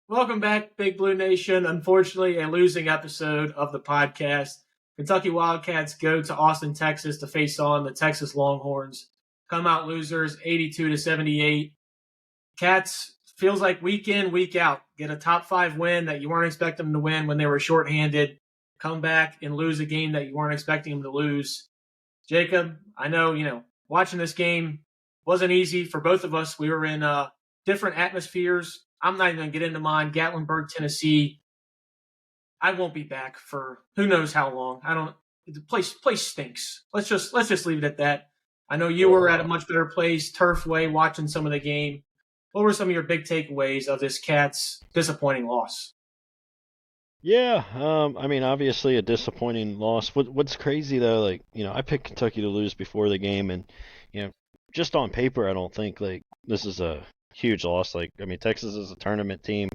Welcome back, Big Blue Nation. Unfortunately, a losing episode of the podcast. Kentucky Wildcats go to Austin, Texas to face on the Texas Longhorns. Come out losers 82-78. Cats feels like week in, week out. Get a top 5 win that you weren't expecting them to win when they were shorthanded. Come back and lose a game that you weren't expecting them to lose. Jacob, I know, watching this game wasn't easy for both of us. We were in different atmospheres. I'm not even going to get into mine. Gatlinburg, Tennessee. I won't be back for who knows how long. The place stinks. Let's just leave it at that. I know you were at a much better place, Turfway, watching some of the game. What were some of your big takeaways of this Cats disappointing loss? Yeah, obviously a disappointing loss. What's crazy though, I picked Kentucky to lose before the game, and just on paper, I don't think this is a huge loss. Texas is a tournament team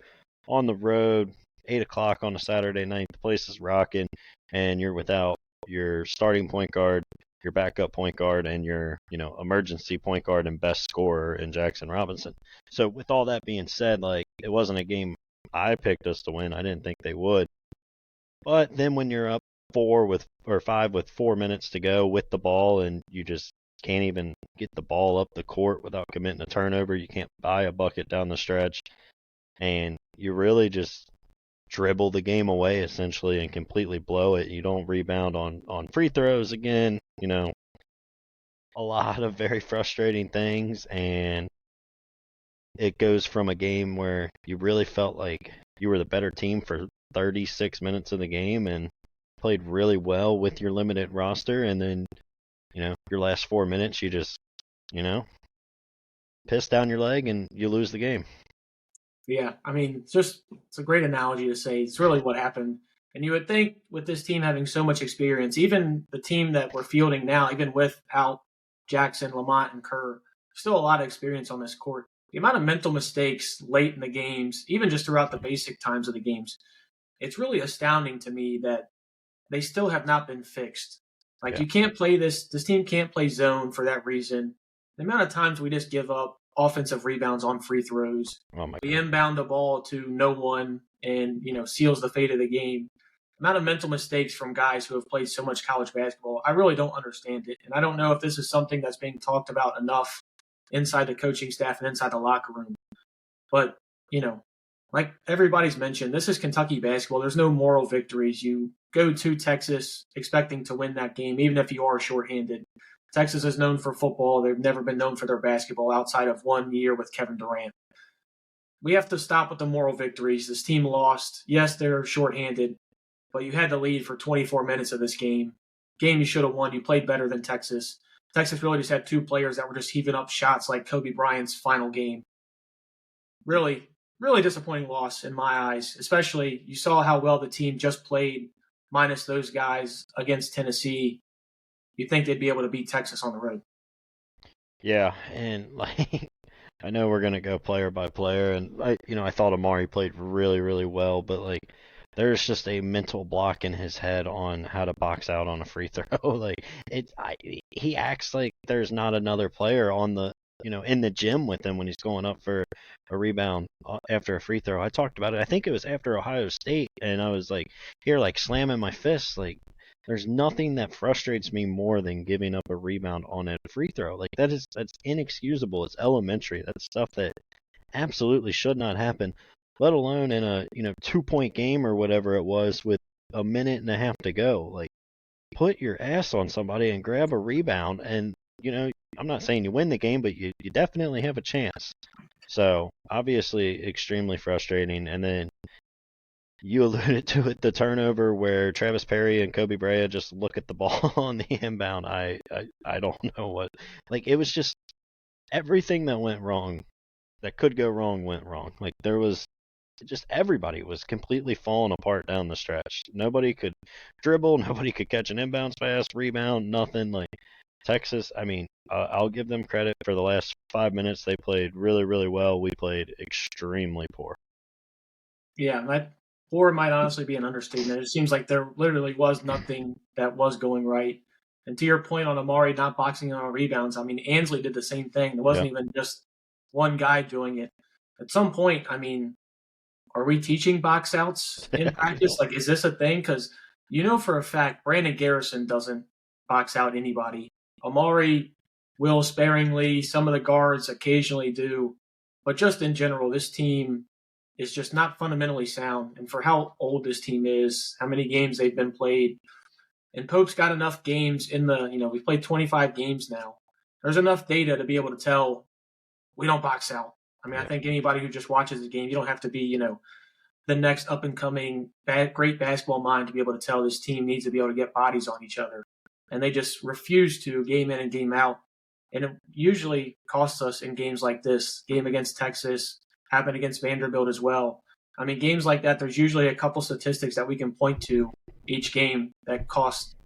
on the road, 8 o'clock on a Saturday night. The place is rocking, and you're without your starting point guard, your backup point guard, and your emergency point guard and best scorer in Jackson Robinson. So with all that being said, it wasn't a game I picked us to win. I didn't think they would. But then when you're up 5 with 4 minutes to go with the ball, and you just can't even get the ball up the court without committing a turnover, you can't buy a bucket down the stretch, and you really just dribble the game away essentially and completely blow it. You don't rebound on free throws again. A lot of very frustrating things, and it goes from a game where you really felt like you were the better team for 36 minutes of the game and played really well with your limited roster, and then your last 4 minutes you just piss down your leg and you lose the game. Yeah, it's a great analogy to say it's really what happened. And you would think with this team having so much experience, even the team that we're fielding now, even without Jackson, Lamont, and Kerr, still a lot of experience on this court. The amount of mental mistakes late in the games, even just throughout the basic times of the games, it's really astounding to me that they still have not been fixed. You can't play this team can't play zone for that reason. The amount of times we just give up offensive rebounds on free throws. We inbound the ball to no one and, seals the fate of the game. The amount of mental mistakes from guys who have played so much college basketball, I really don't understand it. And I don't know if this is something that's being talked about enough inside the coaching staff and inside the locker room. But, like everybody's mentioned, this is Kentucky basketball. There's no moral victories. You go to Texas expecting to win that game, even if you are shorthanded. Texas is known for football. They've never been known for their basketball outside of 1 year with Kevin Durant. We have to stop with the moral victories. This team lost. Yes, they're shorthanded, but you had the lead for 24 minutes of this game. Game you should have won. You played better than Texas. Texas really just had 2 players that were just heaving up shots like Kobe Bryant's final game. Really, really disappointing loss in my eyes, especially you saw how well the team just played minus those guys against Tennessee. You'd think they'd be able to beat Texas on the road. Yeah, and I know we're gonna go player by player, and I thought Amari played really, really well, but there's just a mental block in his head on how to box out on a free throw. He acts like there's not another player on the in the gym with him when he's going up for a rebound after a free throw. I talked about it. I think it was after Ohio State, and I was slamming my fists. There's nothing that frustrates me more than giving up a rebound on a free throw. That's inexcusable. It's elementary. That's stuff that absolutely should not happen, let alone in a 2-point game or whatever it was with a minute and a half to go. Put your ass on somebody and grab a rebound, and I'm not saying you win the game, but you definitely have a chance. So obviously extremely frustrating. And then you alluded to it, the turnover where Travis Perry and Kobe Bryant just look at the ball on the inbound. I don't know what. It was just everything that went wrong, that could go wrong, went wrong. There was just everybody was completely falling apart down the stretch. Nobody could dribble. Nobody could catch an inbounds pass, rebound, nothing. Texas, I'll give them credit for the last 5 minutes. They played really, really well. We played extremely poor. Yeah, poor might honestly be an understatement. It seems like there literally was nothing that was going right. And to your point on Amari not boxing on rebounds, Ansley did the same thing. There wasn't even just one guy doing it. At some point, are we teaching box outs in practice? Like, is this a thing? Because for a fact Brandon Garrison doesn't box out anybody. Amari will sparingly. Some of the guards occasionally do, but just in general, this team is just not fundamentally sound. And for how old this team is, how many games they've been played, and Pope's got enough games we've played 25 games now. There's enough data to be able to tell we don't box out. I mean, I think anybody who just watches the game, you don't have to be, the next up and coming great basketball mind to be able to tell this team needs to be able to get bodies on each other. And they just refuse to, game in and game out. And it usually costs us in games like this. Game against Texas, happened against Vanderbilt as well. I mean, games like that, there's usually a couple statistics that we can point to each game that cost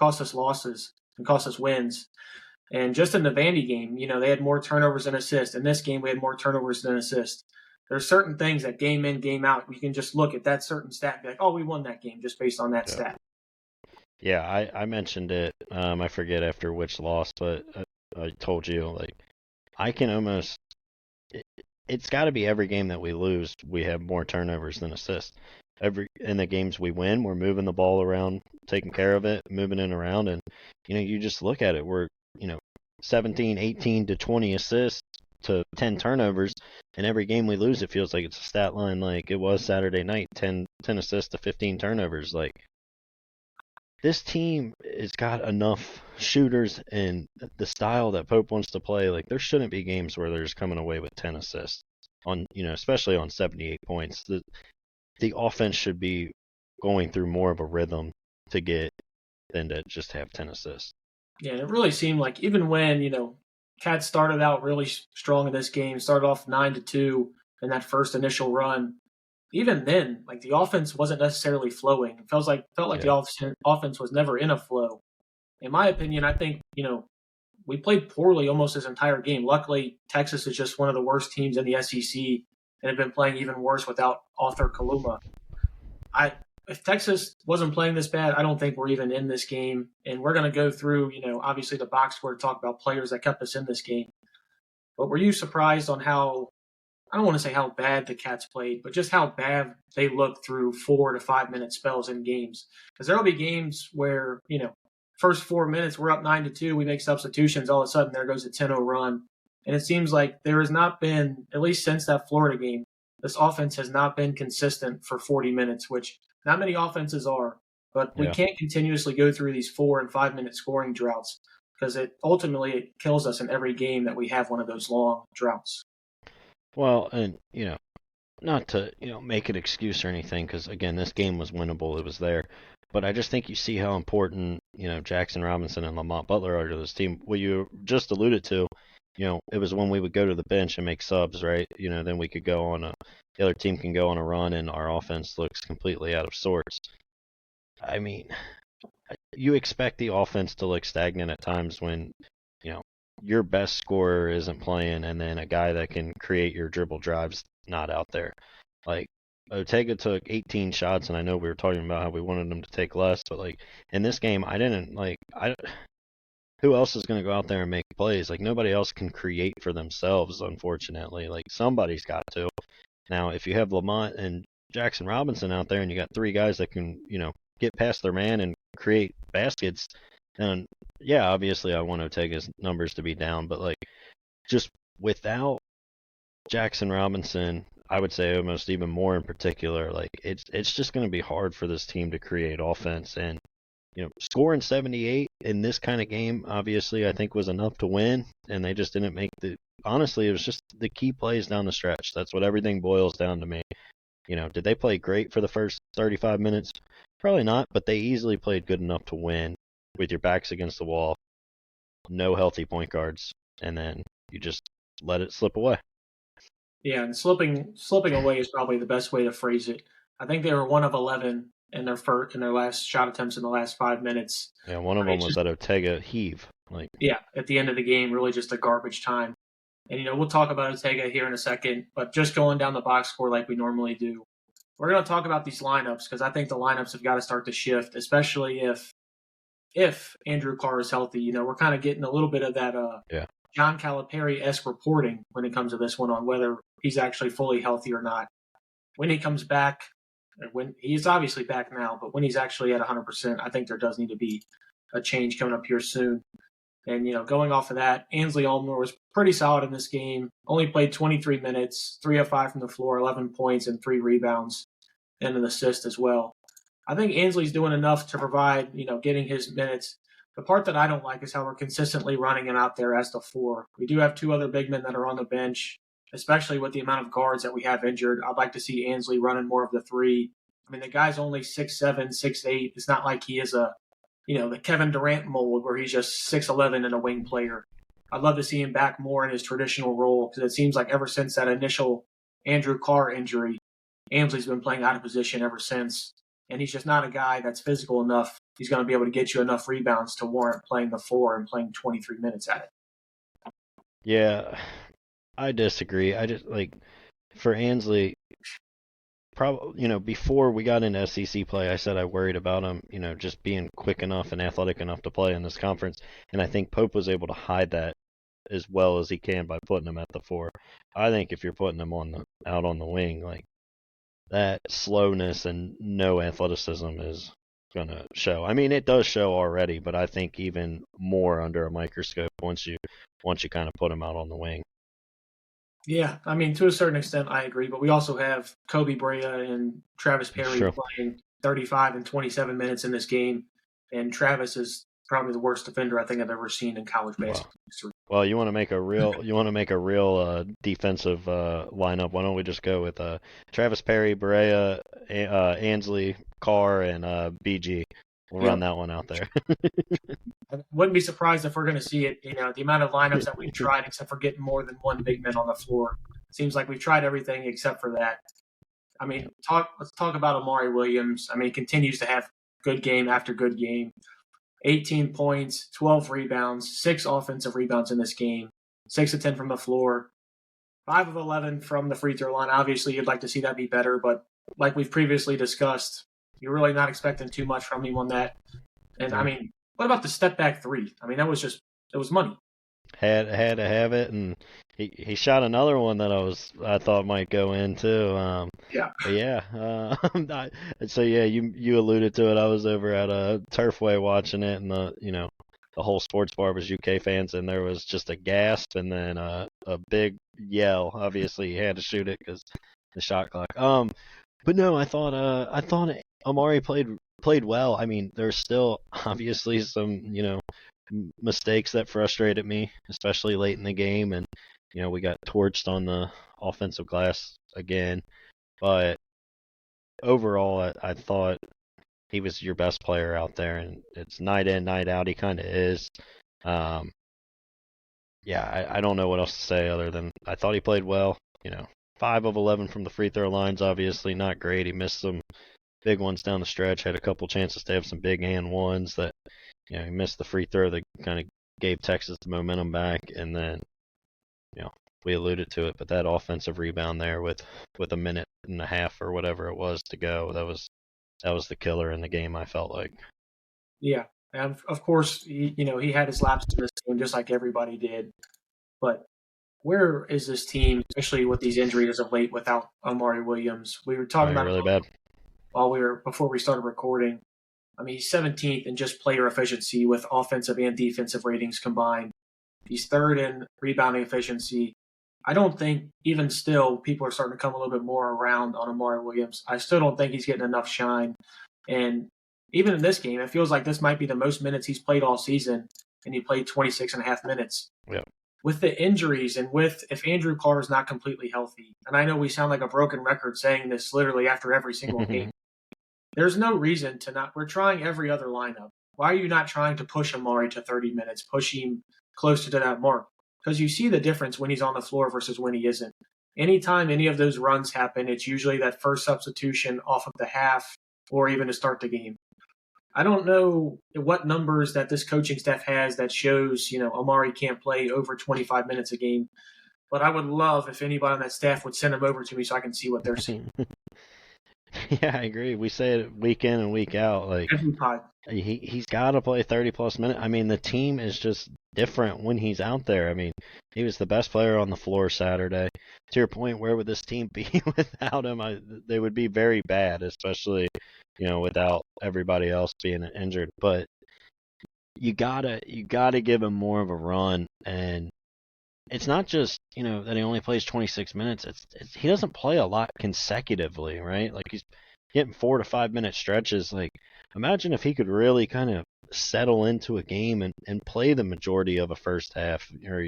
us losses and cost us wins. And just in the Vandy game, they had more turnovers than assists. In this game, we had more turnovers than assists. There's certain things that game in, game out, we can just look at that certain stat and be like, oh, we won that game just based on that stat. Yeah, I mentioned it. I forget after which loss, but I told you, like, I can almost – it's got to be every game that we lose, we have more turnovers than assists. In the games we win, we're moving the ball around, taking care of it, moving it around, and, you just look at it. We're, 17, 18 to 20 assists to 10 turnovers, and every game we lose, it feels like it's a stat line like it was Saturday night, 10 assists to 15 turnovers. Like, this team has got enough shooters and the style that Pope wants to play. Like, there shouldn't be games where they're just coming away with 10 assists on, especially on 78 points. The offense should be going through more of a rhythm to get than to just have 10 assists. Yeah, and it really seemed like even when, Cats started out really strong in this game, started off 9-2 in that first initial run. Even then, like, the offense wasn't necessarily flowing. It felt like the offense was never in a flow. In my opinion, I think, we played poorly almost this entire game. Luckily, Texas is just one of the worst teams in the SEC and have been playing even worse without Arthur Kaluma. If Texas wasn't playing this bad, I don't think we're even in this game. And we're going to go through, obviously the box score to talk about players that kept us in this game. But were you surprised on how, I don't want to say how bad the Cats played, but just how bad they looked through 4 to 5 minute spells in games? Because there will be games where, first 4 minutes, we're up 9-2, we make substitutions, all of a sudden there goes a 10-0 run. And it seems like there has not been, at least since that Florida game, this offense has not been consistent for 40 minutes, which not many offenses are. But we can't continuously go through these 4 and 5 minute scoring droughts because it kills us in every game that we have one of those long droughts. Well, and, not to, make an excuse or anything, because, again, this game was winnable. It was there. But I just think you see how important, Jackson Robinson and Lamont Butler are to this team. What you just alluded to, it was when we would go to the bench and make subs, right? Then we could go on the other team can go on a run and our offense looks completely out of sorts. I mean, you expect the offense to look stagnant at times when, your best scorer isn't playing and then a guy that can create your dribble drives not out there. Like, Ortega took 18 shots, and I know we were talking about how we wanted him to take less, but, like, in this game, who else is going to go out there and make plays? Like, nobody else can create for themselves, unfortunately. Like, somebody's got to. Now, if you have Lamont and Jackson Robinson out there and you got 3 guys that can, get past their man and create baskets, then, yeah, obviously I want Ortega's numbers to be down, but, like, just without Jackson Robinson, I would say almost even more in particular, like, it's just going to be hard for this team to create offense. And, scoring 78 in this kind of game, obviously, I think was enough to win, and they just didn't make honestly, it was just the key plays down the stretch. That's what everything boils down to me. Did they play great for the first 35 minutes? Probably not, but they easily played good enough to win with your backs against the wall, no healthy point guards, and then you just let it slip away. Yeah, and slipping away is probably the best way to phrase it. I think they were 1 of 11 in their last shot attempts in the last 5 minutes. Yeah, one of them was that Ortega heave. At the end of the game, really just a garbage time. And, we'll talk about Ortega here in a second, but just going down the box score like we normally do. We're going to talk about these lineups because I think the lineups have got to start to shift, especially if Andrew Carr is healthy. We're kind of getting a little bit of that John Calipari-esque reporting when it comes to this one on whether he's actually fully healthy or not. when he comes back, when he's obviously back now, but when he's actually at 100%, I think there does need to be a change coming up here soon. And, going off of that, Ainsley Allmore was pretty solid in this game. Only played 23 minutes, 3 of 5 from the floor, 11 points, and 3 rebounds, and an assist as well. I think Ainsley's doing enough to provide, getting his minutes. The part that I don't like is how we're consistently running him out there as the 4. We do have 2 other big men that are on the bench, especially with the amount of guards that we have injured. I'd like to see Ainsley running more of the 3. I mean, the guy's only 6'7", 6'8". It's not like he is the Kevin Durant mold where he's just 6'11" and a wing player. I'd love to see him back more in his traditional role because it seems like ever since that initial Andrew Carr injury, Ainsley's been playing out of position ever since. And he's just not a guy that's physical enough. He's going to be able to get you enough rebounds to warrant playing the 4 and playing 23 minutes at it. Yeah, I disagree. I just for Ainsley, probably before we got into SEC play, I said I worried about him, just being quick enough and athletic enough to play in this conference, and I think Pope was able to hide that as well as he can by putting him at the 4. I think if you're putting him out on the wing, that slowness and no athleticism is going to show. I mean, it does show already, but I think even more under a microscope once you kind of put him out on the wing. Yeah, I mean, to a certain extent, I agree. But we also have Kobe Brea and Travis Perry playing 35 and 27 minutes in this game, and Travis is probably the worst defender I think I've ever seen in college basketball history. Well, you want to make a real defensive lineup. Why don't we just go with Travis Perry, Barea, Ainsley, Carr, and BG? We'll run that one out there. I wouldn't be surprised if we're going to see it. The amount of lineups that we've tried, except for getting more than one big man on the floor, seems like we've tried everything except for that. I mean, let's talk about Amari Williams. I mean, he continues to have good game after good game. 18 points, 12 rebounds, 6 offensive rebounds in this game, 6 of 10 from the floor, 5 of 11 from the free throw line. Obviously, you'd like to see that be better, but like we've previously discussed, you're really not expecting too much from him on that. And, I mean, what about the step back 3? I mean, it was money. Had to have it, and he shot another one that I thought might go in too. Yeah. But yeah. So yeah, you alluded to it. I was over at Turfway watching it, and the whole sports bar was UK fans, and there was just a gasp and then a big yell. Obviously, he had to shoot it because the shot clock. But no, I thought Amari played well. I mean, there's still obviously some mistakes that frustrated me, especially late in the game, and we got torched on the offensive glass again. But overall, I thought he was your best player out there, and it's night in, night out. He kind of is. Yeah, I don't know what else to say other than I thought he played well. 5 of 11 from the free throw lines, obviously not great. He missed some big ones down the stretch, had a couple chances to have some big and ones that he missed the free throw that kind of gave Texas the momentum back, and then we alluded to it, but that offensive rebound there with a minute and a half or whatever it was to go, that was the killer in the game, I felt like. Yeah, and of course, he had his lapses in this game just like everybody did, but where is this team, especially with these injuries of late, without Amari Williams? We were talking about really bad before we started recording. I mean, he's 17th in just player efficiency with offensive and defensive ratings combined. He's 3rd in rebounding efficiency. I don't think, even still, people are starting to come a little bit more around on Amari Williams. I still don't think he's getting enough shine. And even in this game, it feels like this might be the most minutes he's played all season, and he played 26 and a half minutes. Yeah. With the injuries and if Andrew Carr is not completely healthy, and I know we sound like a broken record saying this literally after every single game, there's no reason to not. We're trying every other lineup. Why are you not trying to push Amari to 30 minutes, push him closer to that mark? Because you see the difference when he's on the floor versus when he isn't. Anytime any of those runs happen, it's usually that first substitution off of the half or even to start the game. I don't know what numbers that this coaching staff has that shows, Amari can't play over 25 minutes a game. But I would love if anybody on that staff would send him over to me so I can see what they're seeing. Yeah, I agree. We say it week in and week out. Like Every pod. he's got to play 30 plus minutes. I mean, the team is just different when he's out there. I mean, he was the best player on the floor Saturday. To your point, where would this team be without him? They would be very bad, especially without everybody else being injured. But you gotta give him more of a run, and it's not just that he only plays 26 minutes. He doesn't play a lot consecutively, right? Like he's getting 4 to 5 minute stretches. Like imagine if he could really kind of settle into a game and play the majority of a first half, or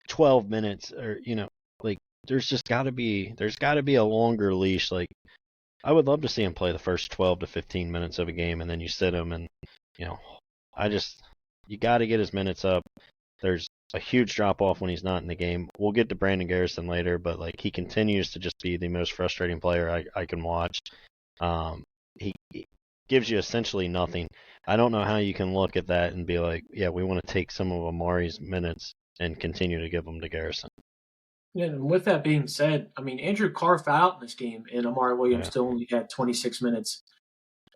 12 minutes, or like there's got to be a longer leash. Like I would love to see him play the first 12 to 15 minutes of a game, and then you sit him, and you know I just you got to get his minutes up. There's a huge drop off when he's not in the game. We'll get to Brandon Garrison later, but like he continues to just be the most frustrating player I can watch. He gives you essentially nothing. I don't know how you can look at that and be like, yeah, we want to take some of Amari's minutes and continue to give them to Garrison. Yeah, and with that being said, I mean, Andrew Carr fouled out in this game, and Amari Williams Yeah. still only had 26 minutes.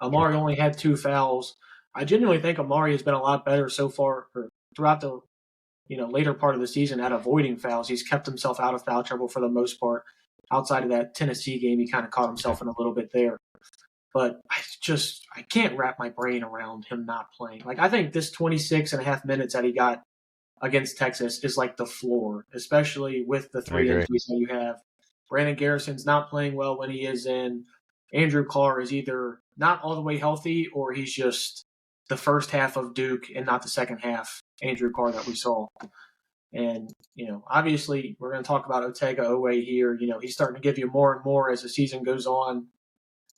Sure. Amari only had 2 fouls. I genuinely think Amari has been a lot better so far or throughout the later part of the season at avoiding fouls. He's kept himself out of foul trouble for the most part. Outside of that Tennessee game, he kind of caught Yeah. himself in a little bit there. But I can't wrap my brain around him not playing. Like I think this 26 and a half minutes that he got against Texas is like the floor, especially with the I three agree. injuries that you have. Brandon Garrison's not playing well when he is in. Andrew Carr is either not all the way healthy or he's just the first half of Duke and not the second half Andrew Carr that we saw. And, obviously we're going to talk about Otega Owe here. He's starting to give you more and more as the season goes on.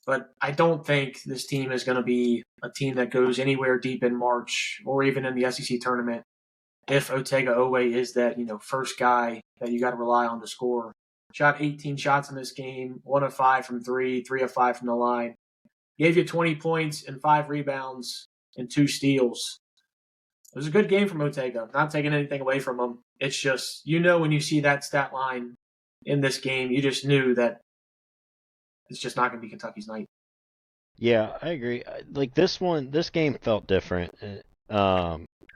But I don't think this team is going to be a team that goes anywhere deep in March or even in the SEC tournament if Otega Owe is that, first guy that you got to rely on to score. Shot 18 shots in this game, 1 of 5 from 3, 3 of 5 from the line. Gave you 20 points and 5 rebounds and 2 steals. It was a good game from Otega. Not taking anything away from him. It's just, when you see that stat line in this game, you just knew that it's just not going to be Kentucky's night. Yeah, I agree. Like this game felt different.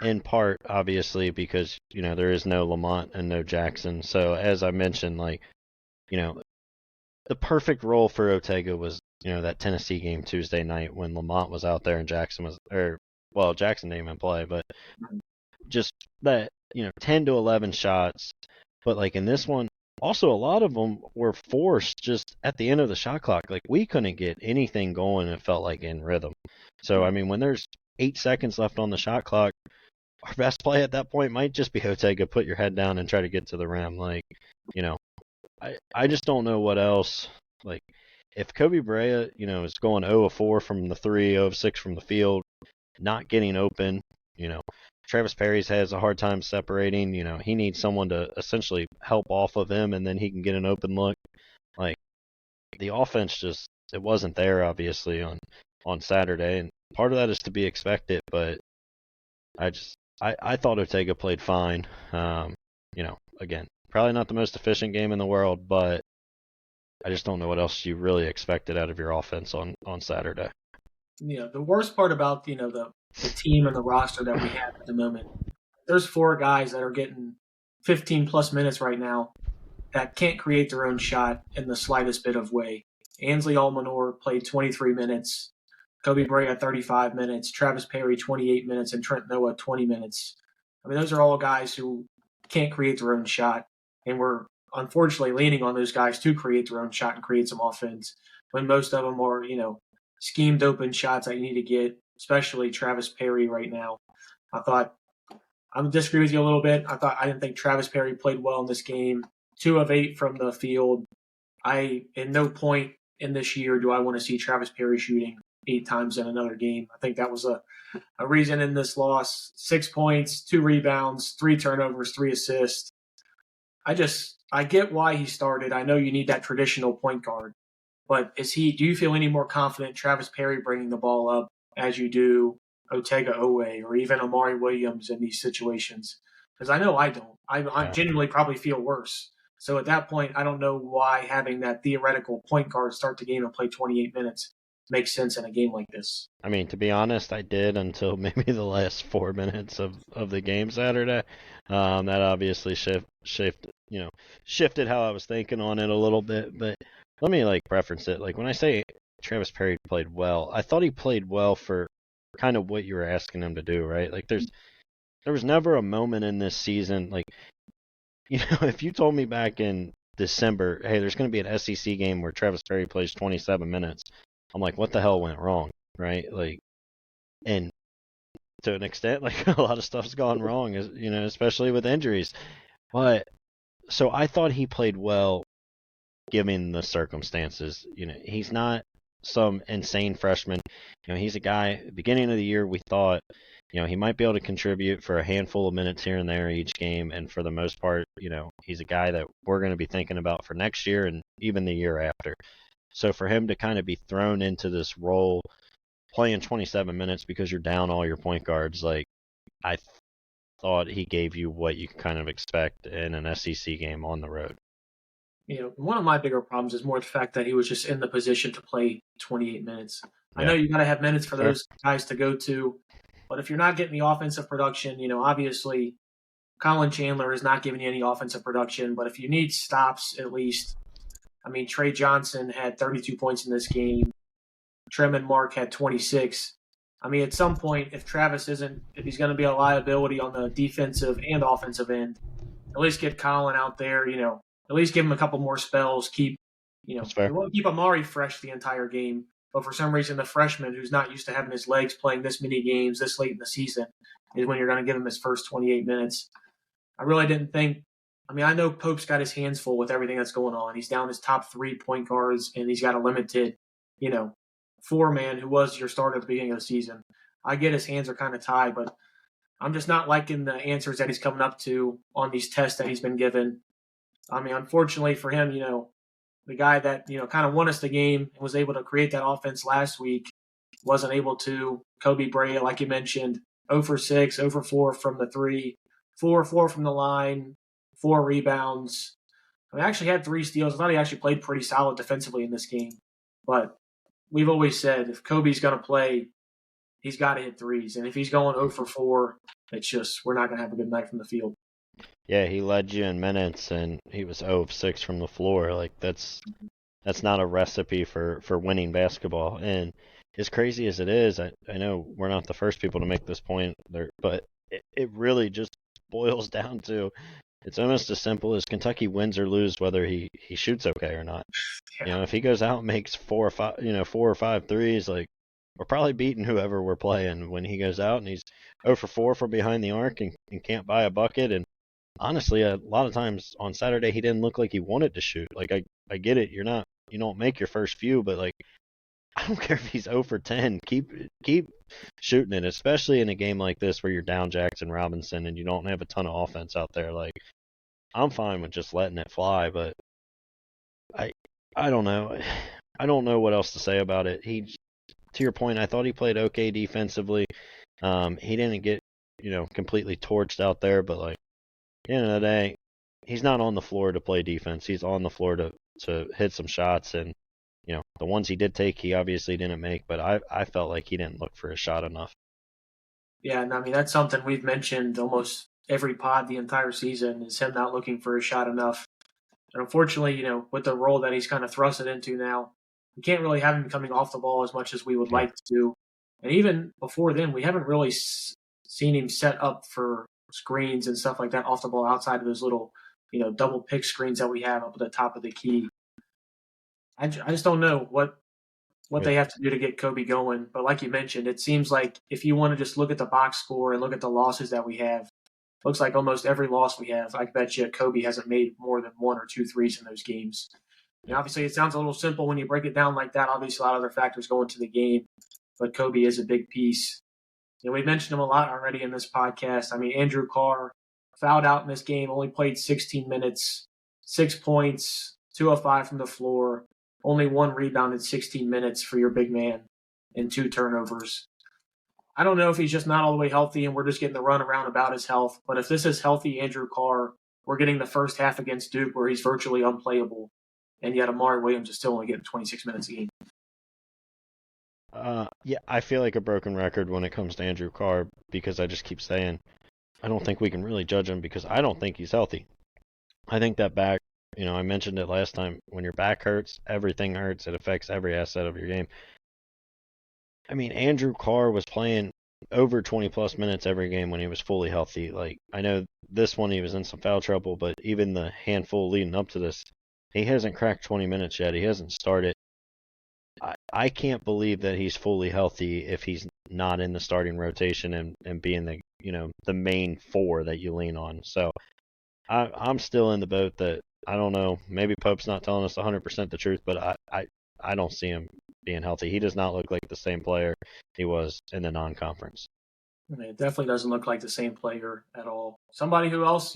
In part, obviously, because there is no Lamont and no Jackson. So as I mentioned, like you know, the perfect role for Otega was that Tennessee game Tuesday night when Lamont was out there and Jackson was, or well, Jackson didn't even play, but just that 10 to 11 shots. But like in this one, also a lot of them were forced just at the end of the shot clock. Like we couldn't get anything going. It felt like in rhythm. So I mean, when there's 8 seconds left on the shot clock, our best play at that point might just be Otega, put your head down and try to get to the rim. Like, you know, I just don't know what else. Like, if Kobe Brea, is going 0 of 4 from the 3, 0 of 6 from the field, not getting open, Travis Perry's has a hard time separating. He needs someone to essentially help off of him, and then he can get an open look. Like, the offense just it wasn't there, obviously, on Saturday, and part of that is to be expected. But I thought Ortega played fine. Again, probably not the most efficient game in the world, but I just don't know what else you really expected out of your offense on Saturday. The worst part about the team and the roster that we have at the moment, there's 4 guys that are getting 15 plus minutes right now that can't create their own shot in the slightest bit of way. Ansley Almanor played 23 minutes, Kobe Brea 35 minutes, Travis Perry 28 minutes, and Trent Noah 20 minutes. I mean, those are all guys who can't create their own shot, and we're unfortunately leaning on those guys to create their own shot and create some offense when most of them are, schemed open shots that you need to get, especially Travis Perry right now. I thought I'm disagree with you a little bit. I didn't think Travis Perry played well in this game. 2 of 8 from the field. At no point in this year do I want to see Travis Perry shooting 8 times in another game. I think that was a reason in this loss. 6 points, 2 rebounds, 3 turnovers, 3 assists. I get why he started. I know you need that traditional point guard. But do you feel any more confident Travis Perry bringing the ball up as you do Otega Owe or even Amari Williams in these situations? Because I know I don't. I Yeah. genuinely probably feel worse So at that point, I don't know why having that theoretical point guard start the game and play 28 minutes makes sense in a game like this. I mean, to be honest, I did until maybe the last 4 minutes of the game Saturday. That obviously shifted how I was thinking on it a little bit. But let me preference it. Like when I say Travis Perry played well, I thought he played well for kind of what you were asking him to do, right? Like there was never a moment in this season if you told me back in December, hey, there's going to be an SEC game where Travis Perry plays 27 minutes, I'm like, what the hell went wrong, right? And to an extent, a lot of stuff's gone wrong, especially with injuries. But so I thought he played well, given the circumstances. He's not some insane freshman. He's a guy. Beginning of the year, we thought, he might be able to contribute for a handful of minutes here and there each game, and for the most part, he's a guy that we're going to be thinking about for next year and even the year after. So for him to kind of be thrown into this role, playing 27 minutes because you're down all your point guards, I thought he gave you what you kind of expect in an SEC game on the road. One of my bigger problems is more the fact that he was just in the position to play 28 minutes. Yeah. I know you got to have minutes for those guys to go to, but if you're not getting the offensive production, obviously Colin Chandler is not giving you any offensive production, but if you need stops at least, Trey Johnston had 32 points in this game. Trem Mark had 26. At some point, if he's going to be a liability on the defensive and offensive end, at least get Colin out there, at least give him a couple more spells. Keep Amari fresh the entire game. But for some reason, the freshman who's not used to having his legs playing this many games this late in the season is when you're going to give him his first 28 minutes. I really didn't think. I know Pope's got his hands full with everything that's going on. He's down his top 3 point guards, and he's got a limited, 4-man who was your starter at the beginning of the season. I get his hands are kind of tied, but I'm just not liking the answers that he's coming up to on these tests that he's been given. Unfortunately for him, the guy that, kind of won us the game and was able to create that offense last week wasn't able to. Kobe Bryant, like you mentioned, 0 for 6, 0 for 4 from the 3, 4 for 4 from the line, 4 rebounds. I actually had 3 steals. I thought he actually played pretty solid defensively in this game. But we've always said if Kobe's going to play, he's got to hit threes. And if he's going 0 for 4, it's just we're not going to have a good night from the field. Yeah, he led you in minutes, and he was 0 of 6 from the floor. That's not a recipe for winning basketball. And as crazy as it is, I know we're not the first people to make this point, but it really just boils down to it's almost as simple as Kentucky wins or lose whether he shoots okay or not. Yeah. If he goes out and makes 4 or 5 threes, we're probably beating whoever we're playing when he goes out and he's 0 for 4 from behind the arc and can't buy a bucket. And honestly, a lot of times on Saturday he didn't look like he wanted to shoot. I get it, you don't make your first few, but I don't care if he's 0 for 10. Keep shooting it, especially in a game like this where you're down Jackson Robinson and you don't have a ton of offense out there. I'm fine with just letting it fly, but I don't know. I don't know what else to say about it. To your point, I thought he played okay defensively. He didn't get, completely torched out there, but at the end of the day, he's not on the floor to play defense. He's on the floor to hit some shots, and the ones he did take, he obviously didn't make, but I felt like he didn't look for a shot enough. Yeah, and that's something we've mentioned almost every pod the entire season is him not looking for a shot enough. And unfortunately, with the role that he's kind of thrusted into now, we can't really have him coming off the ball as much as we would like to. And even before then, we haven't really seen him set up for screens and stuff like that off the ball outside of those little, double pick screens that we have up at the top of the key. I just don't know what they have to do to get Kobe going. But like you mentioned, it seems like if you want to just look at the box score and look at the losses that we have, looks like almost every loss we have, I bet you Kobe hasn't made more than 1 or 2 threes in those games. Obviously, it sounds a little simple when you break it down like that. Obviously, a lot of other factors go into the game, but Kobe is a big piece. We mentioned him a lot already in this podcast. Andrew Carr fouled out in this game, only played 16 minutes, 6 points, 2 of 5 from the floor, only 1 rebound in 16 minutes for your big man, and 2 turnovers. I don't know if he's just not all the way healthy and we're just getting the run around about his health, but if this is healthy Andrew Carr, we're getting the first half against Duke where he's virtually unplayable, and yet Amari Williams is still only getting 26 minutes a game. Yeah, I feel like a broken record when it comes to Andrew Carr because I just keep saying I don't think we can really judge him because I don't think he's healthy. I think that back, I mentioned it last time. When your back hurts, everything hurts. It affects every asset of your game. I mean, Andrew Carr was playing over 20 plus minutes every game when he was fully healthy. Like, I know this one he was in some foul trouble, but even the handful leading up to this, he hasn't cracked 20 minutes yet. He hasn't started. I can't believe that he's fully healthy if he's not in the starting rotation and being the main four that you lean on. So I'm still in the boat that I don't know. Maybe Pope's not telling us 100% the truth, but I don't see him being healthy. He does not look like the same player he was in the non-conference. I mean, it definitely doesn't look like the same player at all. Somebody who else,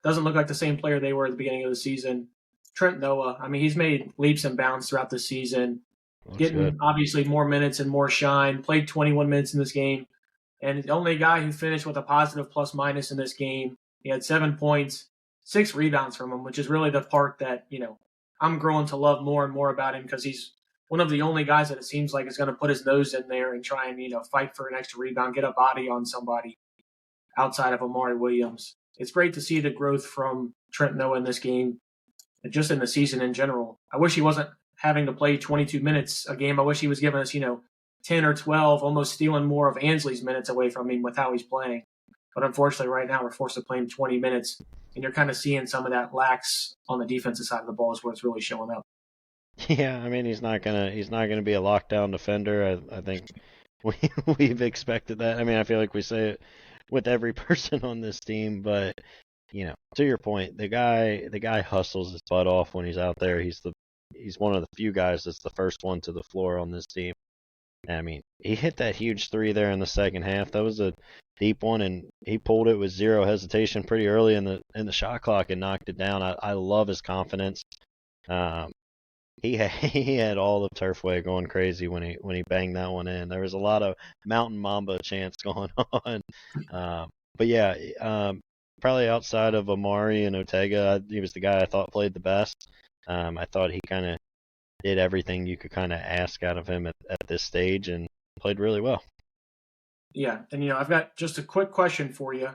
doesn't look like the same player they were at the beginning of the season. Trent Noah. I mean, he's made leaps and bounds throughout the season. Looks getting good. obviously more minutes and more shine. Played 21 minutes in this game, and the only guy who finished with a positive plus minus in this game. He had 7 points, 6 rebounds from him, which is really the part that I'm growing to love more and more about him because he's one of the only guys that it seems like is going to put his nose in there and try and fight for an extra rebound, get a body on somebody outside of Amari Williams. It's great to see the growth from Trent Noah in this game and just in the season in general. I wish he wasn't having to play 22 minutes a game. I wish he was giving us, 10 or 12, almost stealing more of Ansley's minutes away from him with how he's playing. But unfortunately, right now, we're forced to play him 20 minutes, and you're kind of seeing some of that lax on the defensive side of the ball is where it's really showing up. Yeah, I mean he's not gonna be a lockdown defender. I think we've expected that. I mean I feel like we say it with every person on this team, but to your point, the guy hustles his butt off when he's out there. He's one of the few guys that's the first one to the floor on this team. I mean, he hit that huge three there in the second half. That was a deep one, and he pulled it with zero hesitation pretty early in the shot clock and knocked it down. I love his confidence. He had all of Turfway going crazy when he banged that one in. There was a lot of Mountain Mamba chants going on. But yeah, probably outside of Amari and Ortega, he was the guy I thought played the best. I thought he kind of did everything you could kind of ask out of him at this stage and played really well. Yeah, and I've got just a quick question for you.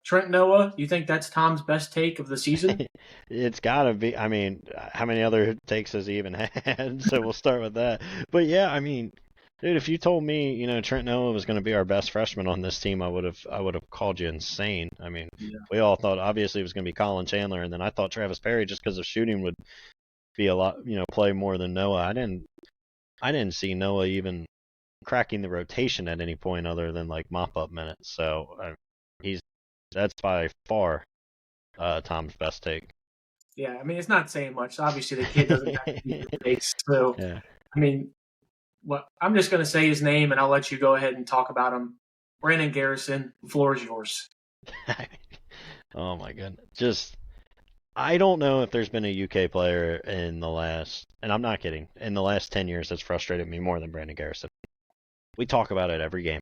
Trent Noah, you think that's Tom's best take of the season? It's got to be. I mean, how many other takes has he even had? So we'll start with that. But yeah, I mean, dude, if you told me, Trent Noah was going to be our best freshman on this team, I would have called you insane. I mean, We all thought obviously it was going to be Colin Chandler, and then I thought Travis Perry just because of shooting would be a lot, play more than Noah. I didn't see Noah even cracking the rotation at any point other than like mop up minutes. So that's by far Tom's best take. Yeah, I mean it's not saying much. Obviously, the kid doesn't have to be the face. So yeah. I mean, I'm just going to say his name, and I'll let you go ahead and talk about him. Brandon Garrison, the floor is yours. Oh my goodness, I don't know if there's been a UK player in the last, and I'm not kidding, in the last 10 years that's frustrated me more than Brandon Garrison. We talk about it every game.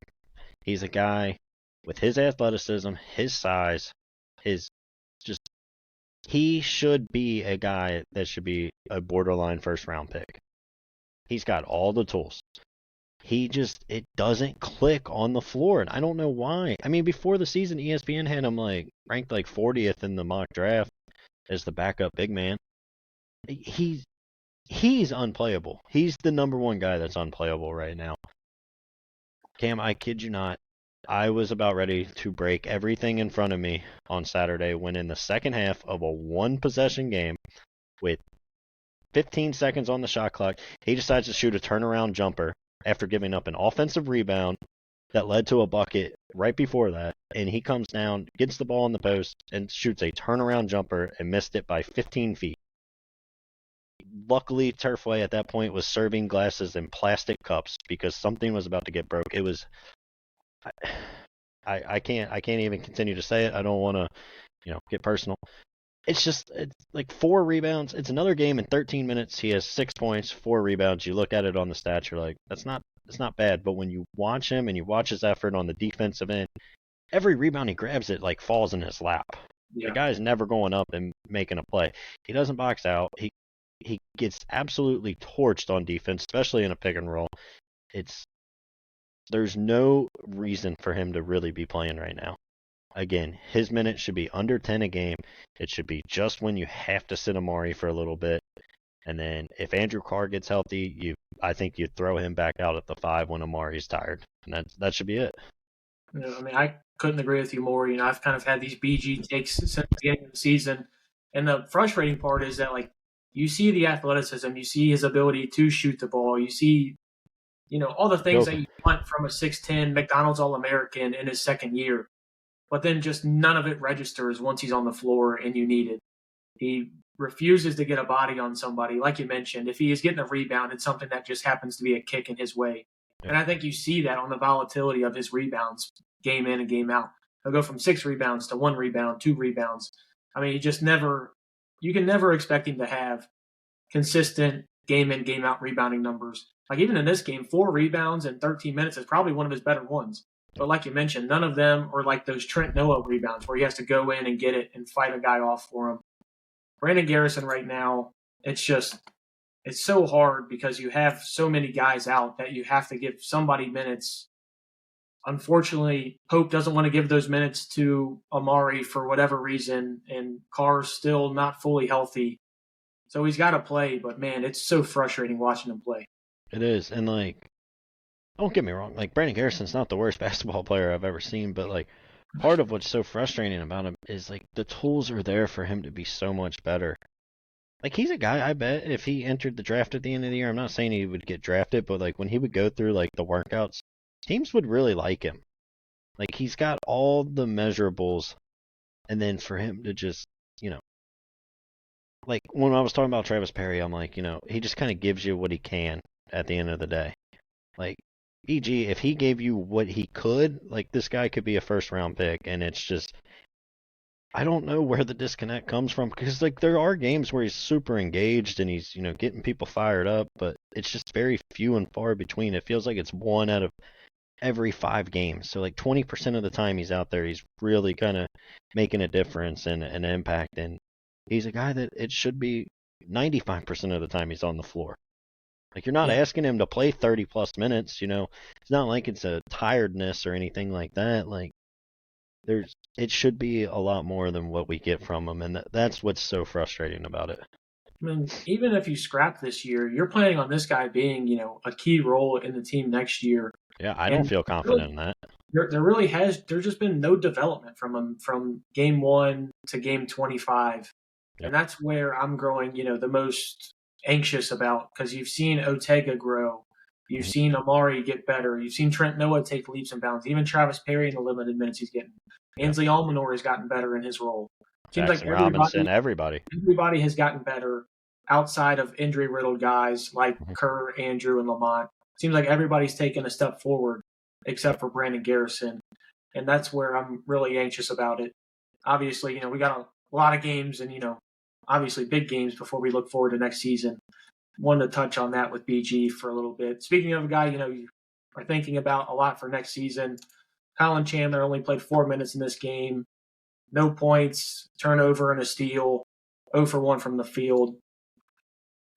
He's a guy with his athleticism, his size, he should be a guy that should be a borderline first round pick. He's got all the tools. It doesn't click on the floor, and I don't know why. I mean, before the season, ESPN had him ranked 40th in the mock draft as the backup big man. He's unplayable. He's the number one guy that's unplayable right now. Cam, I kid you not. I was about ready to break everything in front of me on Saturday when in the second half of a one-possession game with 15 seconds on the shot clock, he decides to shoot a turnaround jumper after giving up an offensive rebound that led to a bucket right before that, and he comes down, gets the ball in the post, and shoots a turnaround jumper and missed it by 15 feet. Luckily, Turfway at that point was serving glasses in plastic cups because something was about to get broke. It was... I can't even continue to say it. I don't want to, get personal. It's like 4 rebounds. It's another game in 13 minutes. He has 6 points, 4 rebounds. You look at it on the stats, you're like, it's not bad. But when you watch him and you watch his effort on the defensive end, every rebound he grabs, it falls in his lap. The Yeah. guy's never going up and making a play. He doesn't box out. He gets absolutely torched on defense, especially in a pick and roll. It's There's no reason for him to really be playing right now. Again, his minutes should be under 10 a game. It should be just when you have to sit Amari for a little bit. And then if Andrew Carr gets healthy, I think you throw him back out at the 5 when Amari's tired. And that should be it. I mean, I couldn't agree with you more. I've kind of had these BG takes since the beginning of the season, and the frustrating part is that like you see the athleticism, you see his ability to shoot the ball, you see all the things Go. that you want from a 6'10" McDonald's All-American in his second year, but then just none of it registers once he's on the floor and you need it. He refuses to get a body on somebody, like you mentioned. If he is getting a rebound, it's something that just happens to be a kick in his way. Yep. And I think you see that on the volatility of his rebounds game in and game out. He'll go from 6 rebounds to 1 rebound, 2 rebounds. I mean, you can never expect him to have consistent game in, game out rebounding numbers. Like even in this game, 4 rebounds in 13 minutes is probably one of his better ones. But like you mentioned, none of them are like those Trent Noah rebounds where he has to go in and get it and fight a guy off for him. Brandon Garrison right now, it's so hard because you have so many guys out that you have to give somebody minutes. Unfortunately, Pope doesn't want to give those minutes to Amari for whatever reason, and Carr's still not fully healthy. So he's got to play, but man, it's so frustrating watching him play. It is. And don't get me wrong, Brandon Garrison's not the worst basketball player I've ever seen, but part of what's so frustrating about him is the tools are there for him to be so much better. He's a guy, I bet if he entered the draft at the end of the year, I'm not saying he would get drafted, but when he would go through the workouts, teams would really like him. He's got all the measurables, and then for him to just, when I was talking about Travis Perry, I'm he just kind of gives you what he can at the end of the day. BG, if he gave you what he could, this guy could be a first round pick, and it's just I don't know where the disconnect comes from because there are games where he's super engaged and he's getting people fired up, but it's just very few and far between. It feels like it's 1 out of every 5 games. So 20% of the time he's out there, he's really kind of making a difference and an impact, and he's a guy that it should be 95% of the time he's on the floor. You're not asking him to play 30 plus minutes, It's not like it's a tiredness or anything like that. It should be a lot more than what we get from him, and that's what's so frustrating about it. I mean, even if you scrap this year, you're planning on this guy being, a key role in the team next year. Yeah, I don't feel confident in that. There's just been no development from him from game 1 to game 25. Yep. And that's where I'm growing, the most anxious about, because you've seen Ortega grow. You've seen Amari get better. You've seen Trent Noah take leaps and bounds. Even Travis Perry in the limited minutes he's getting. Ainsley Almanor has gotten better in his role. Seems Jackson Robinson, everybody has gotten better outside of injury-riddled guys like Kerr, Andrew, and Lamont. Seems like everybody's taken a step forward except for Brandon Garrison, and that's where I'm really anxious about it. Obviously, we got a lot of games and, obviously big games before we look forward to next season. Wanted to touch on that with BG for a little bit. Speaking of a guy, you are thinking about a lot for next season, Colin Chandler only played 4 minutes in this game. No points, turnover, and a steal, 0 for 1 from the field.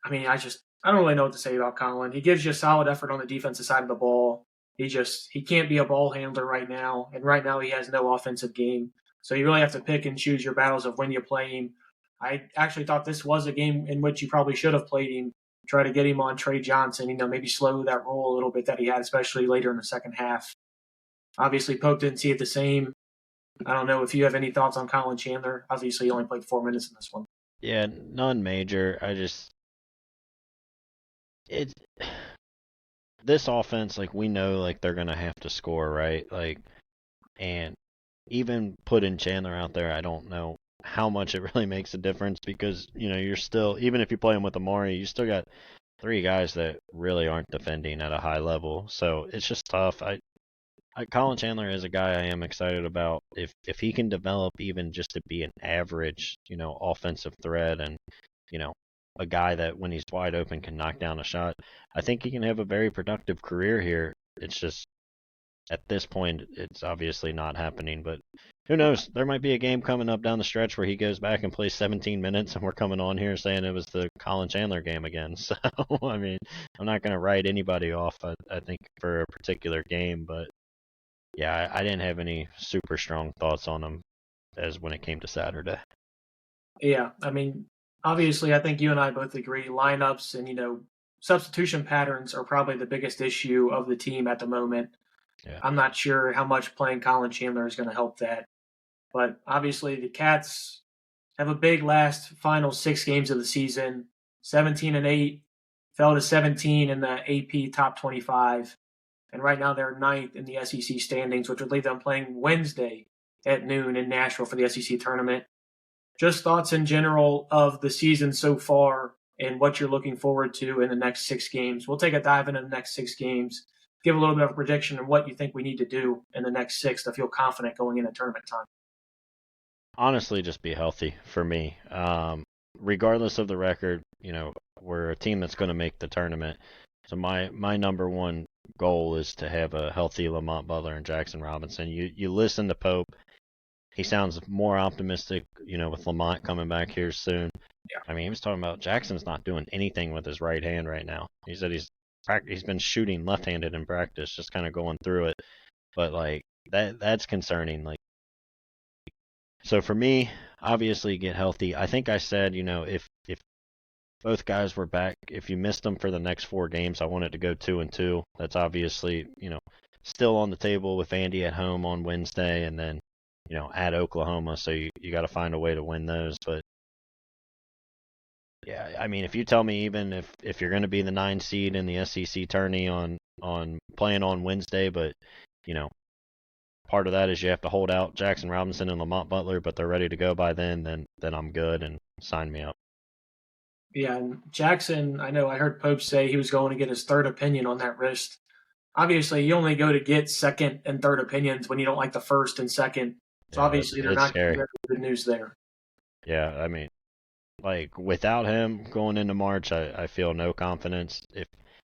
I mean, I don't really know what to say about Colin. He gives you a solid effort on the defensive side of the ball. He can't be a ball handler right now, and right now he has no offensive game. So you really have to pick and choose your battles of when you play him. I actually thought this was a game in which you probably should have played him, try to get him on Trey Johnston, maybe slow that roll a little bit that he had, especially later in the second half. Obviously, Pope didn't see it the same. I don't know if you have any thoughts on Colin Chandler. Obviously, he only played 4 minutes in this one. Yeah, none major. This offense, we know, they're going to have to score, right? And even putting Chandler out there, I don't know how much it really makes a difference because, you're still, even if you play him with Amari, you still got 3 guys that really aren't defending at a high level. So it's just tough. Colin Chandler is a guy I am excited about. If he can develop even just to be an average, offensive threat and, a guy that when he's wide open can knock down a shot, I think he can have a very productive career here. It's just at this point, it's obviously not happening. But who knows? There might be a game coming up down the stretch where he goes back and plays 17 minutes, and we're coming on here saying it was the Colin Chandler game again. So, I mean, I'm not going to write anybody off, I think, for a particular game. But, yeah, I didn't have any super strong thoughts on him as when it came to Saturday. Yeah, I mean, obviously, I think you and I both agree lineups and, substitution patterns are probably the biggest issue of the team at the moment. Yeah. I'm not sure how much playing Colin Chandler is going to help that. But obviously, the Cats have a big last final 6 games of the season, 17-8, fell to 17 in the AP top 25. And right now they're 9th in the SEC standings, which would leave them playing Wednesday at noon in Nashville for the SEC tournament. Just thoughts in general of the season so far and what you're looking forward to in the next 6 games. We'll take a dive into the next 6 games, give a little bit of a prediction on what you think we need to do in the next 6 to feel confident going into tournament time. Honestly, just be healthy for me. Regardless of the record, we're a team that's going to make the tournament. So my number one goal is to have a healthy Lamont Butler and Jackson Robinson. You listen to Pope. He sounds more optimistic, with Lamont coming back here soon. Yeah. I mean, he was talking about Jackson's not doing anything with his right hand right now. He said he's been shooting left-handed in practice, just kind of going through it. But like that's concerning. Like, so for me, obviously get healthy. I think I said, if both guys were back, if you missed them for the next 4 games, I wanted to go 2-2. That's obviously, still on the table with Andy at home on Wednesday, and then at Oklahoma. So you got to find a way to win those. But yeah, I mean, if you tell me even if you're going to be the 9 seed in the SEC tourney on playing on Wednesday, but part of that is you have to hold out Jackson Robinson and Lamont Butler, but they're ready to go by then I'm good, and sign me up. Yeah, and Jackson, I know I heard Pope say he was going to get his third opinion on that wrist. Obviously, you only go to get second and third opinions when you don't like the first and second. So obviously, they're not scary. Very good news there. Yeah, I mean, like without him going into March, I feel no confidence.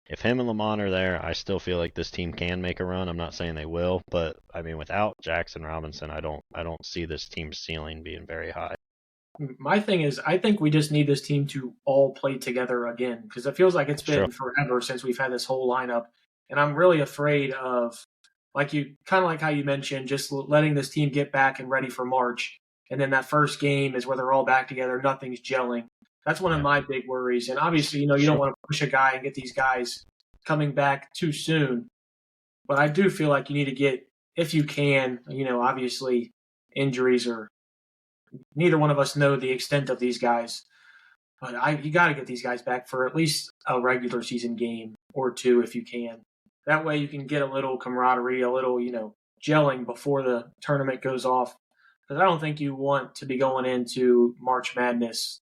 If him and Lamont are there, I still feel like this team can make a run. I'm not saying they will, but I mean, without Jackson Robinson, I don't see this team's ceiling being very high. My thing is, I think we just need this team to all play together again, because it feels like it's been forever since we've had this whole lineup. And I'm really afraid of, like how you mentioned, just letting this team get back and ready for March. And then that first game is where they're all back together. Nothing's gelling. That's one of my big worries. And obviously, you don't want to push a guy and get these guys coming back too soon. But I do feel like you need to get, if you can, obviously injuries are, neither one of us know the extent of these guys. But you got to get these guys back for at least a regular season game or 2 if you can. That way you can get a little camaraderie, a little, gelling before the tournament goes off. Because I don't think you want to be going into March Madness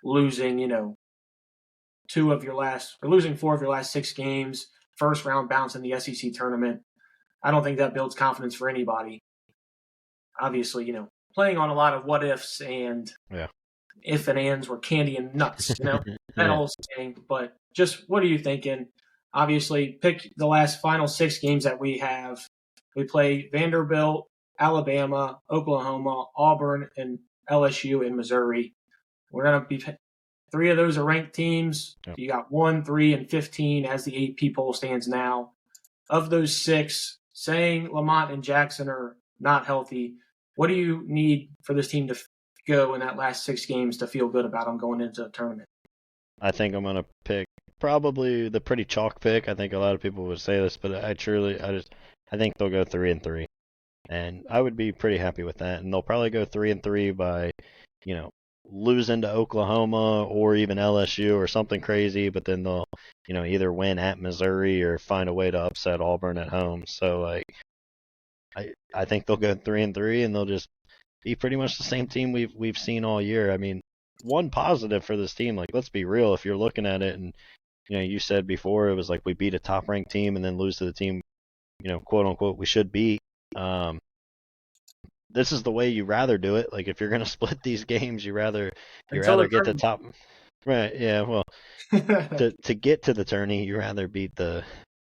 losing, losing 4 of your last 6 games, first round bounce in the SEC tournament. I don't think that builds confidence for anybody. Obviously, playing on a lot of what ifs and if and ands were candy and nuts, that whole saying. But just what are you thinking? Obviously, pick the last final 6 games that we have. We play Vanderbilt, Alabama, Oklahoma, Auburn, and LSU in Missouri. We're going to be 3 of those are ranked teams. Yep. You got 1, 3, and 15 as the AP poll stands now. Of those 6, saying Lamont and Jackson are not healthy, what do you need for this team to go in that last 6 games to feel good about them going into the tournament? I think I'm going to pick probably the pretty chalk pick. I think a lot of people would say this, but I think they'll go 3-3. And I would be pretty happy with that. And they'll probably go 3-3 by, losing to Oklahoma or even LSU or something crazy, but then they'll, either win at Missouri or find a way to upset Auburn at home. So I think they'll go 3-3 and they'll just be pretty much the same team we've seen all year. I mean, one positive for this team, like let's be real, if you're looking at it and you said before it was like we beat a top ranked team and then lose to the team, quote unquote we should beat. This is the way you rather do it. Like if you're gonna split these games, you rather get the top. Right? Yeah. Well, to get to the tourney, you rather beat the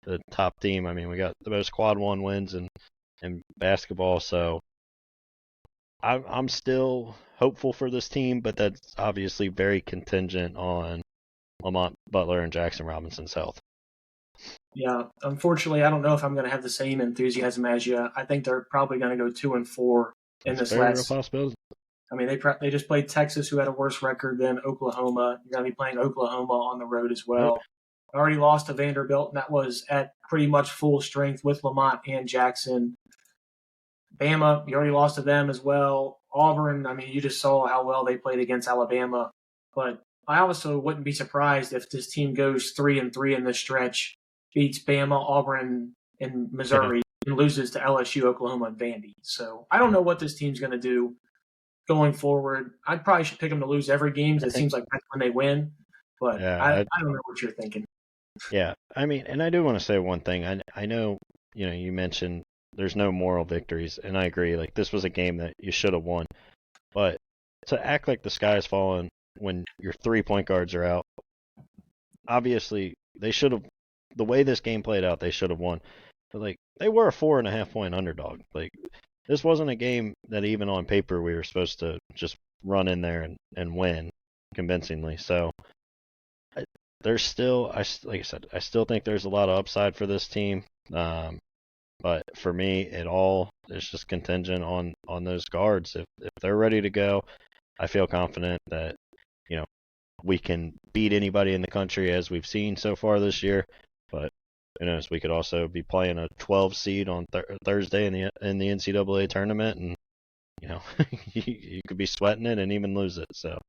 the top team. I mean, we got the most quad one wins in basketball, so I'm still hopeful for this team, but that's obviously very contingent on Lamont Butler and Jackson Robinson's health. Yeah, unfortunately, I don't know if I'm going to have the same enthusiasm as you. I think they're probably going to go 2-4 in That's a this very real last. possibility. I mean, they just played Texas, who had a worse record than Oklahoma. You're going to be playing Oklahoma on the road as Right. well. Already lost to Vanderbilt, and that was at pretty much full strength with Lamont and Jackson. Bama, you already lost to them as well. Auburn, I mean, you just saw how well they played against Alabama. But I also wouldn't be surprised if this team goes 3-3 in this stretch, beats Bama, Auburn, and Missouri, and loses to LSU, Oklahoma, and Vandy. So I don't know what this team's going to do going forward. I probably should pick them to lose every game because it seems like that's when they win. But I don't know what you're thinking. Yeah, I mean, and I do want to say one thing. I know, you mentioned there's no moral victories, and I agree. Like, this was a game that you should have won. But to act like the sky is falling when your 3-point guards are out, obviously they should have. The way this game played out, they should have won. But like, they were a 4.5-point underdog. Like, this wasn't a game that even on paper we were supposed to just run in there and win convincingly. So there's still, like I said, I still think there's a lot of upside for this team. But for me, it all is just contingent on those guards. If they're ready to go, I feel confident that we can beat anybody in the country as we've seen so far this year. But who knows? We could also be playing a 12 seed on Thursday in the NCAA tournament, and you could be sweating it and even lose it. So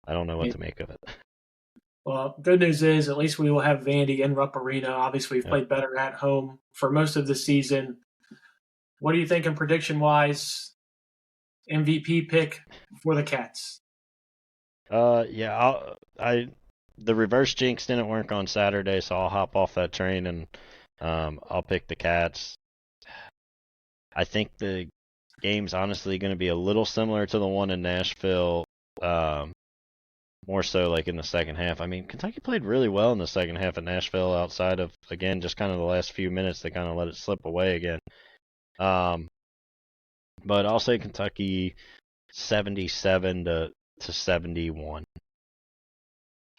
I don't know what to make of it. Well, good news is at least we will have Vandy in Rupp Arena. Obviously, we've played better at home for most of the season. What are you thinking prediction-wise? MVP pick for the Cats? Yeah, the reverse jinx didn't work on Saturday, so I'll hop off that train and I'll pick the Cats. I think the game's honestly going to be a little similar to the one in Nashville. More so like in the second half. I mean, Kentucky played really well in the second half at Nashville outside of, again, just kind of the last few minutes they kind of let it slip away again. But I'll say Kentucky 77 to 71.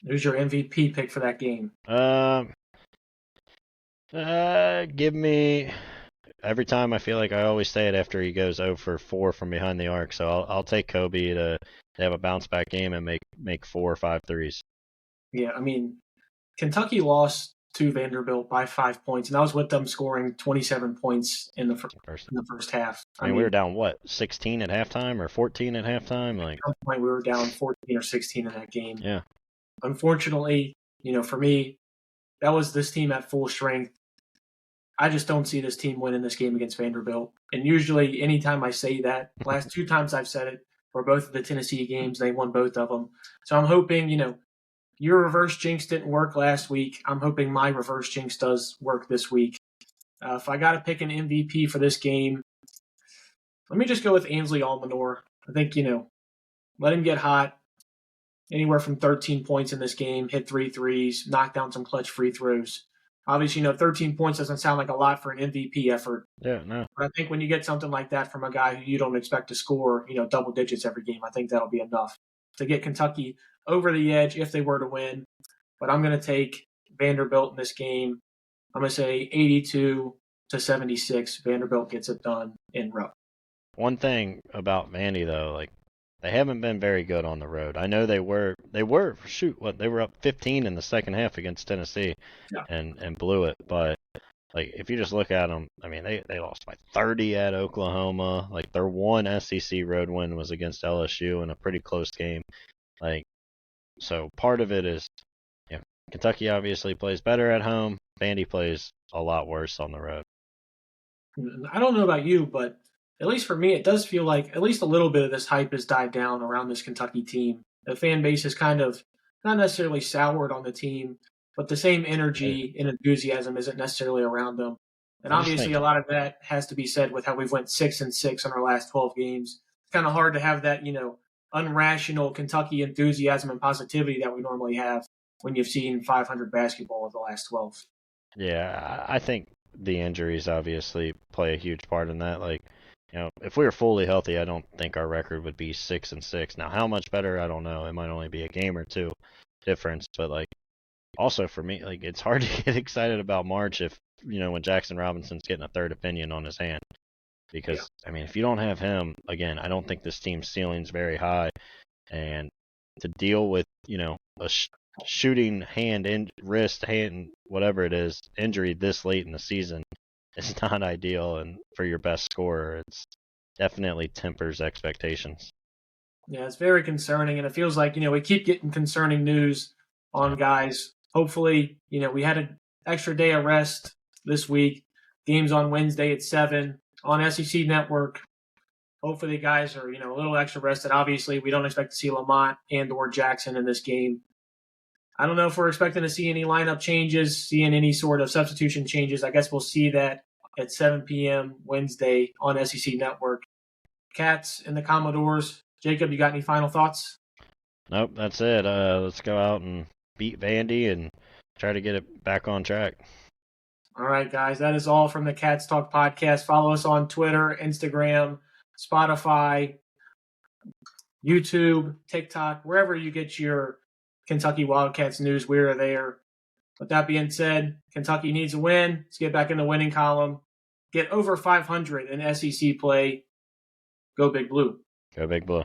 Who's your MVP pick for that game? Give me, every time I feel like I always say it after he goes 0 for 4 from behind the arc, so I'll take Kobe to have a bounce back game and make 4 or 5 threes. Yeah, I mean, Kentucky lost to Vanderbilt by 5 points, and I was with them scoring 27 points in the first half. I mean, we were down 16 at halftime or 14 at halftime? Like, at some point we were down 14 or 16 in that game. Yeah. Unfortunately, for me, that was this team at full strength. I just don't see this team winning this game against Vanderbilt. And usually, anytime I say that, last 2 times I've said it, were both of the Tennessee games. They won both of them. So I'm hoping, your reverse jinx didn't work last week. I'm hoping my reverse jinx does work this week. If I got to pick an MVP for this game, let me just go with Ainsley Almanor. I think, let him get hot. Anywhere from 13 points in this game, hit 3 threes, knock down some clutch free throws. Obviously, 13 points doesn't sound like a lot for an MVP effort. Yeah, no. But I think when you get something like that from a guy who you don't expect to score, double digits every game, I think that'll be enough to get Kentucky over the edge if they were to win. But I'm going to take Vanderbilt in this game. I'm going to say 82 to 76. Vanderbilt gets it done in Rupp. One thing about Vandy, though, like, they haven't been very good on the road. I know they were they were up 15 in the second half against Tennessee, and blew it. But like, if you just look at them, I mean, they lost by 30 at Oklahoma. Like, their one SEC road win was against LSU in a pretty close game. Like, so part of it is, Kentucky obviously plays better at home. Vandy plays a lot worse on the road. I don't know about you, but at least for me, it does feel like at least a little bit of this hype has died down around this Kentucky team. The fan base is kind of not necessarily soured on the team, but the same energy and enthusiasm isn't necessarily around them. And obviously, a lot of that has to be said with how we've went 6-6 on our last 12 games. It's kind of hard to have that, unrational Kentucky enthusiasm and positivity that we normally have when you've seen 500 basketball in the last 12. Yeah, I think the injuries obviously play a huge part in that. Like, if we were fully healthy, I don't think our record would be 6-6. Now, how much better, I don't know. It might only be a game or two difference, but like, also for me, like, it's hard to get excited about March if when Jackson Robinson's getting a third opinion on his hand. Yeah. Because I mean, if you don't have him, again, I don't think this team's ceiling's very high, and to deal with a shooting hand and wrist hand whatever it is injury this late in the season is not ideal, and for your best scorer, it's definitely tempers expectations. Yeah, it's very concerning, and it feels like we keep getting concerning news Yeah. on guys. Hopefully, we had an extra day of rest this week. Games on Wednesday at 7 on SEC Network. Hopefully, the guys are a little extra rested. Obviously, we don't expect to see Lamont and/or Jackson in this game. I don't know if we're expecting to see any lineup changes, seeing any sort of substitution changes. I guess we'll see that at 7 p.m. Wednesday on SEC Network. Cats and the Commodores. Jacob, you got any final thoughts? Nope, that's it. Let's go out and beat Vandy and try to get it back on track. All right, guys, that is all from the Cats Talk podcast. Follow us on Twitter, Instagram, Spotify, YouTube, TikTok, wherever you get your Kentucky Wildcats news. We are there. With that being said, Kentucky needs a win. Let's get back in the winning column. Get over 500 in SEC play. Go Big Blue. Go Big Blue.